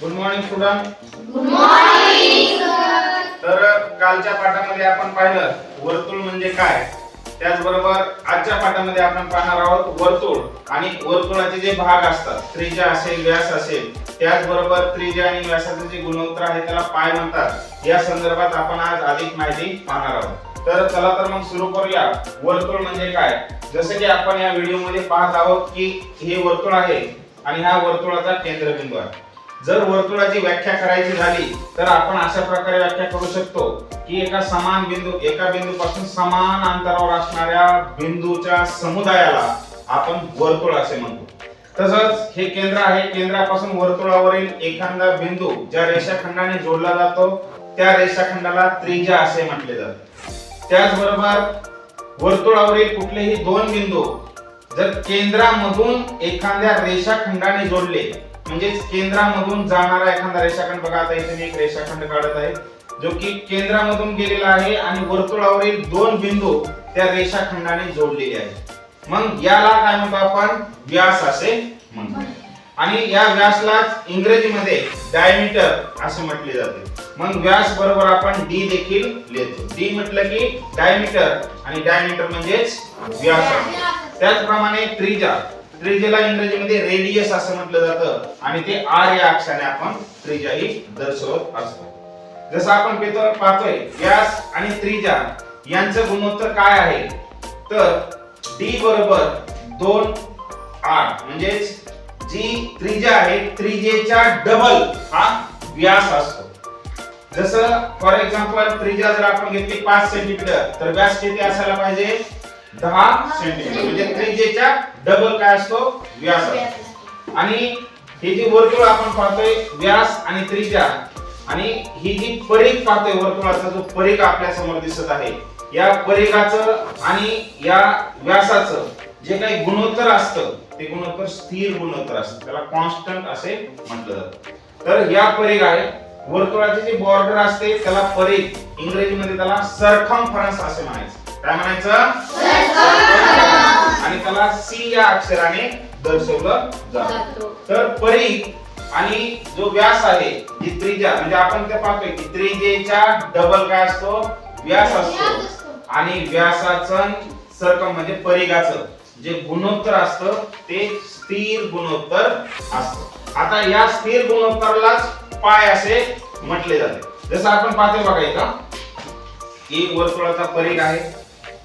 Good morning student. Good morning sir. तर कालच्या पाठामध्ये आपण पाहिलं वर्तुळ म्हणजे काय. त्याचबरोबर आजच्या पाठामध्ये आपण पाहणार आहोत वर्तुळ आणि वर्तुळाचे जे भाग असतात, त्रिज्या असेल, व्यास असेल, त्याचबरोबर त्रिज्या आणि व्यासाचे जे गुणोत्तर आहे त्याला पाय म्हणतात. या संदर्भात आपण आज अधिक माहिती पाहणार आहोत. तर चला तर मग सुरू करूया. वर्तुळ म्हणजे काय. जसं की आपण या व्हिडिओ मध्ये पाहत आहोत की हे वर्तुळ आहे आणि हा वर्तुळाचा केंद्रबिंदू आहे. जर वर्तुळाची व्याख्या करायची झाली तर आपण अशा प्रकारे व्याख्या करू शकतो की एका बिंदूपासून समान अंतरावर असणाऱ्या बिंदूच्या समुदायाला आपण वर्तुळ असे म्हणतो. तसंच हे केंद्र आहे. केंद्रापासून वर्तुळावरील एखादा बिंदू ज्या रेषाखंडाने जोडला जातो त्या रेषाखंडाला त्रिज्या असे म्हटले जाते. त्याचबरोबर वर्तुळावरील कुठलेही दोन बिंदू जर केंद्रामधून एखाद्या रेषाखंडाने जोडले, म्हणजे केंद्रामधून जाणारा एखादा रेषाखंड, बघा आता इथे मी एक रेषाखंड काढत आहे जो की केंद्रामधून गेलेला आहे आणि वर्तुळावरील दोन बिंदू त्या रेषाखंडाने जोडलेले आहेत. मग याला काय म्हणतो आपण, व्यास असे म्हणतो. आणि या व्यासलाच इंग्रजीमध्ये डायमीटर असे म्हटले जाते. मग व्यास बरोबर आपण डी देखील लिहितो. डी म्हटलं की डायमीटर आणि डायमीटर म्हणजेच व्यास. त्याचप्रमाणे त्रिज्याला इंग्रजीमध्ये रेडियस असं म्हटलं जातं आणि ते आर या अक्षराने आपण त्रिज्या ही दर्शवत असतो. जसं आपण पाहतोय व्यास आणि त्रिज्या यांचं गुणोत्तर काय आहे, तर डी बरोबर 2r, म्हणजे जी त्रिज्या आहे त्रिज्येच्या डबल हा व्यास असतो. जसं फॉर एक्झाम्पल त्रिज्या जर आपण घेतली 5 सेंटीमीटर तर व्यास किती असायला पाहिजे, 10 सेंटीमीटर, म्हणजे त्रिज्येच्या डबल काय असतो, व्यास असतो. आणि हे जे वर्तुळ आपण पाहतोय व्यास आणि त्रिज्या, आणि ही जी परिघ पाहतोय वर्तुळाचा जो परिघ आपल्या समोर दिसत आहे, या परिघाचं आणि या व्यासाचं जे काही गुणोत्तर असतं ते गुणोत्तर स्थिर गुणोत्तर असतं, त्याला कॉन्स्टंट असे म्हटलं जातं. तर या परिघ आहे वर्तुळाची जी बॉर्डर असते त्याला परिघ, इंग्रजीमध्ये त्याला सरकमफरन्स असे म्हणायचं. काय म्हणायचं, आणि त्याला सी या अक्षराने दर्शवलं जातं. तर परिघ आणि जो व्यास आहे, जी त्रिज्या, म्हणजे आपण ते पाहतोय की त्रिज्येच्या डबल काय असतो, व्यास असतो. आणि व्यासाचं सरकम म्हणजे परिघाचं जे गुणोत्तर असतं ते स्थिर गुणोत्तर असतं. आता या स्थिर गुणोत्तरालाच पाय असे म्हटले जाते. जसं आपण पाहतोय बघा इथं की वर्तुळाचा परिघ आहे,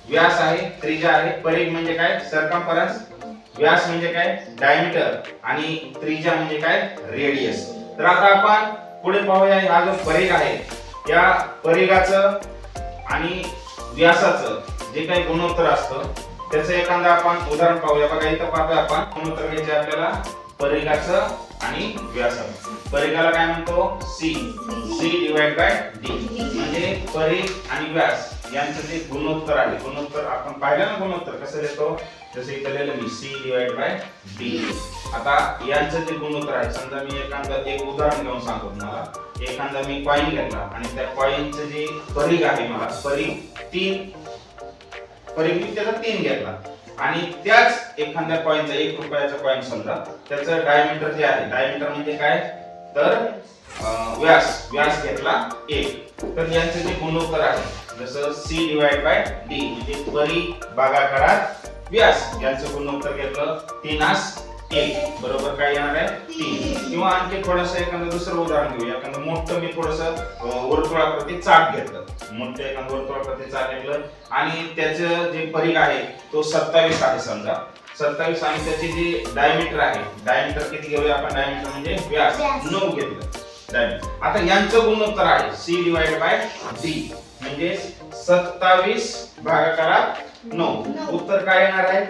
व्यास आहे, त्रिज्या आहे. परिघ म्हणजे काय, सरकमफरन्स. व्यास म्हणजे काय, डायमीटर. आणि त्रिज्या म्हणजे काय, रेडियस. तर आता आपण पुढे पाहूया. हा जो परिघ आहे या परिघाचं आणि व्यासाचं जे काही गुणोत्तर असतं त्याचं एखादं आपण उदाहरण पाहूया. बघा इथं पाहतोय आपण गुणोत्तर घ्यायचे आपल्याला परिघाचं आणि व्यासाचं. परिघाला काय म्हणतो, सी डिवाइड बाय डी, म्हणजे परिघ आणि व्यास यांचं जे गुणोत्तर आहे, गुणोत्तर आपण पाहिलं ना, गुणोत्तर कसं लिहितो, जसं इथं लिहिलं मी सी डिवाइड बाय डी. आता यांचं जे गुणोत्तर आहे, समजा मी एक उदाहरण घेऊन सांगतो तुम्हाला. एखादा मी कॉइन घेतला आणि त्या कॉइनचं जे परिघ आहे, मला परिघ मी त्याचा 3 घेतला आणि त्याच एखाद्या कॉइनचा 1 रुपयाचा कॉइन समजा, त्याचं डायमीटर जे आहे, डायमीटर म्हणजे काय, तर व्यास घेतला 1. तर यांचे जे गुणोत्तर आहे जसं सी डिवाइड बाय डी, म्हणजे परिघ भागाकारात व्यास, यांचं गुणोत्तर घेतलं 3:1 बरोबर काय येणार आहे, 3. किंवा आणखी थोडंसं एखादं दुसरं उदाहरण घेऊया. एखादं मोठं मी थोडंसं वर्तुळाप्रती चाक घेतलं, मोठं एखादं वर्तुळाप्रती चाक घेतलं आणि त्याचं जे परिघ आहे तो 27 आहे समजा, 27, आणि त्याची जी डायमीटर आहे, डायमीटर किती घेऊया आपण, डायमीटर म्हणजे व्यास 9 घेतलं डायमीटर. आता यांचं गुणोत्तर आहे सी डिवाइड बाय डी, म्हणजे 27 भागाकारात 9. उत्तर काय येणार आहे,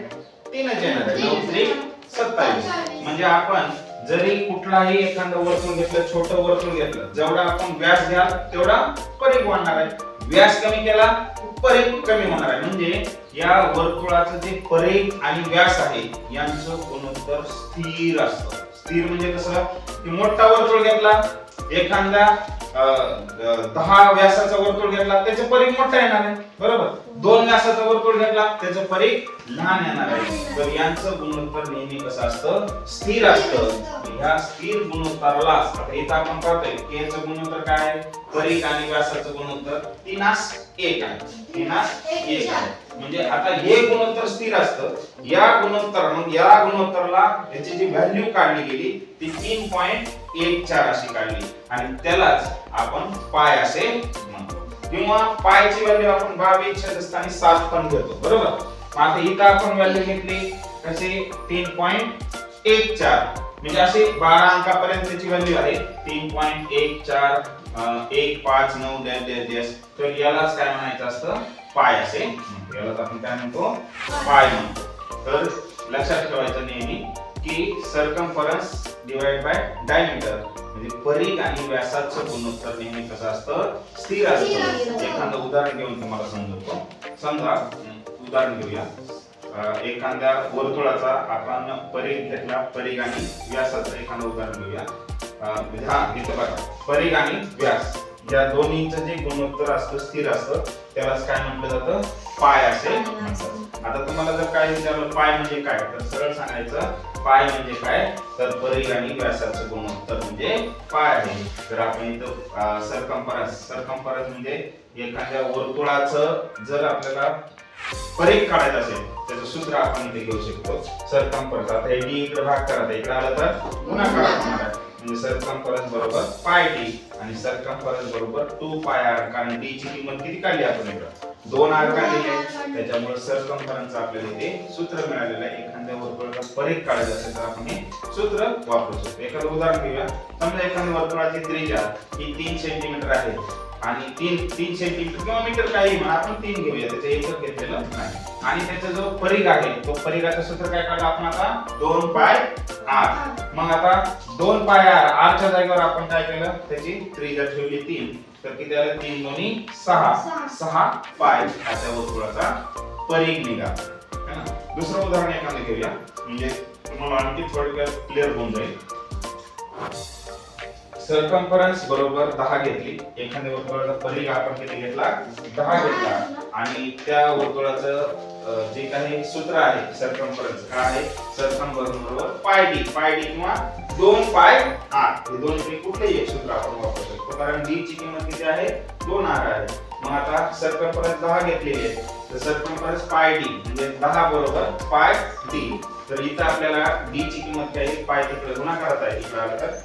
3च येणार आहे. 9 3 27. म्हणजे आपण जरी कुठलाही एखादं वर्तुळ घेतलं, छोटं वर्तुळ घेतलं, जेवढा आपण व्यास घ्याल तेवढा परिघ वाढणार आहे. व्यास कमी केला परिघ कमी होणार आहे. म्हणजे या वर्तुळाचं जे परिघ आणि व्यास आहे यांचं गुणोत्तर स्थिर असतं. स्थिर म्हणजे कसं, की मोठा वर्तुळ घेतला, एखादा 10 व्यासाचा वर्तुळ घेतला, त्याचे परिघ मोठा येणार आहे, बरोबर. दोन व्यासाचा वर्तुळ घेतला त्याचं परिघ लहान येणार आहे. तर यांचं गुणोत्तर नेहमी कसं असतं, स्थिर असतं. ह्या स्थिर गुणोत्तराला आता इथं आपण पाहतोय की याचं गुणोत्तर काय आहे, परिघ आणि व्यासाचं गुणोत्तर 3:1 आहे. 3:1 आहे. म्हणजे आता हे गुणोत्तर स्थिर असतं. या गुणोत्तराला याची जी व्हॅल्यू काढली गेली ती 3.14 अशी काढली आणि त्यालाच आपण पाय असे म्हणतो. किंवा पायची व्हॅल्यू आपण 22.7 पण घेतो, बरोबर. मग आता इथं आपण व्हॅल्यू घेतली कशी 3.14 म्हणजे अशी 12 अंकापर्यंत त्याची व्हॅल्यू आहे 3.14 159 तर यालाच काय म्हणायचं असतं, पाय असे म्हणतो. यालाच आपण काय म्हणतो, पाय म्हणतो. तर लक्षात ठेवायचं नेहमी की सर्कम्फरन्स डिवाइड बाय डायमीटर म्हणजे परिघ आणि व्यासाचं गुणोत्तर नेहमी कसं असतं, स्थिर असतं. एखादं उदाहरण घेऊन तुम्हाला समजवतो. समजा उदाहरण घेऊया. एखाद्या वर्तुळाचा आपण परिघ घेतला, परिघ आणि व्यासाचं एखादं उदाहरण घेऊया. इथं बघा, परिघ आणि व्यास या दोन्हीचं जे गुणोत्तर असतं स्थिर असतं त्यालाच काय म्हटलं जातं, पाय असे म्हणतात. आता तुम्हाला जर काय विचारलं पाय म्हणजे काय, तर सरळ सांगायचं पाय म्हणजे काय, तर परिघ आणि व्यासाचं गुणोत्तर म्हणजे पाय आहे. तर आपण इथं सर्कम्फरन्स म्हणजे एखाद्या वर्तुळाचं जर आपल्याला परिघ काढायचं असेल त्याचं सूत्र आपण इथे घेऊ शकतो, सर्कम्फरन्स. आता हे डी इकडे भाग करायचा, इकडे आलं तर गुणाकार होणार आहे. म्हणजे सर्कम्फरन्स बरोबर पाय डी आणि सर्कम्फरन्स बरोबर 2 पाय आर. कारण डी ची किंमत किती काढली आपण इकडे 2 आर काढलेले, त्याच्यामुळे सर्कम्फरन्स आपल्याला इथे सूत्र मिळालेलं आहे. एखाद्या वर्तुळाचा परिघ काढायचा असेल तर आपण हे सूत्र वापरू शकतो. एखादं उदाहरण घेऊया. समजा एखाद्या वर्तुळाची त्रिज्या ही 3 सेंटीमीटर आहे आणि 3 सेंटीमीटर किंवा मीटर काही म्हणा, आपण 3 घेऊया, त्याचं एकक घेतलेलं नाही. आणि त्याचा जो परिघ आहे तो परिघाचं सूत्र काय काढलं आपण आता, 2 पाय आर. मग आता 2 पाय आर, आरच्या जागेवर आपण काय केलं, त्याची त्रिज्या ठेवली 3, तर किती आलं, 3 दोन्ही 6 पाय अशा वर्तुळाचा परिघ निघाला. है ना. दुसरं उदाहरण एखादं घेऊया म्हणजे तुम्हाला आणखी थोडक्यात क्लिअर होऊन जाईल. सर्कम्फरन्स बरोबर 10 घेतली, एखाद्या वर्तुळाचा परिघ आपण किती घेतला, 10 घेतला आणि त्या वर्तुळाचं जे काही सूत्र आहे सर्कम्फरन्स काय आहे, सर्कम्फरन्स बरोबर पाय डी किंवा 2 पाय आर. हे दोन पैकी कुठलेही एक सूत्र आपण वापरू शकतो कारण डी ची किंमत किती आहे, 2 आर आहे. मग आता सर्कम्फरन्स 10 घेतलेली आहे तर सर्कम्फरन्स पाय डी म्हणजे 10 बरोबर पाय डी. तर इथं आपल्याला डी ची किंमत काय आहे, पाय तिकडे गुणाकारात आहे, इकडे आलं तर